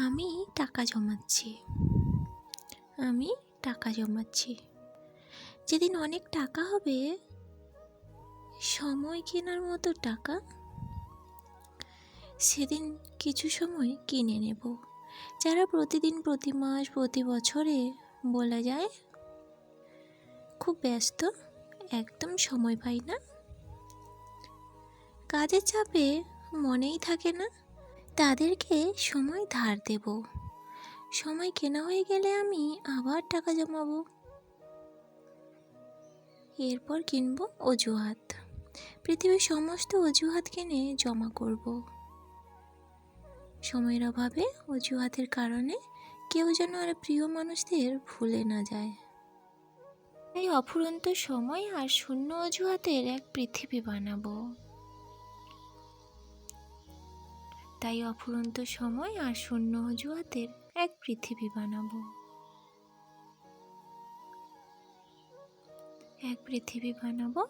আমি টাকা জমাচ্ছি। আমি টাকা জমাচ্ছি। যেদিন অনেক টাকা হবে, সময় কেনার মতো টাকা, সেদিন কিছু সময় কিনে নেব। যারা প্রতিদিন, প্রতি মাস, প্রতি বছরে বলা যায় খুব ব্যস্ত, একদম সময় পাই না, কাজের চাপে মনেই থাকে না, তাদেরকে সময় ধার দেব। সময় কেনা হয়ে গেলে আমি আবার টাকা জমাবো। এরপর কিনবো অজুহাত। পৃথিবীর সমস্ত অজুহাত কিনে জমা করব। সময়ের অভাবে অজুহাতের কারণে কেউ যেন আর প্রিয় মানুষদের ভুলে না যায়। তাই অফুরন্ত সময় আর শূন্য অজুহাতের এক পৃথিবী বানাবো। তাই অফুরন্ত সময় আর শূন্য অজুহাতের এক পৃথিবী বানাবো। এক পৃথিবী বানাবো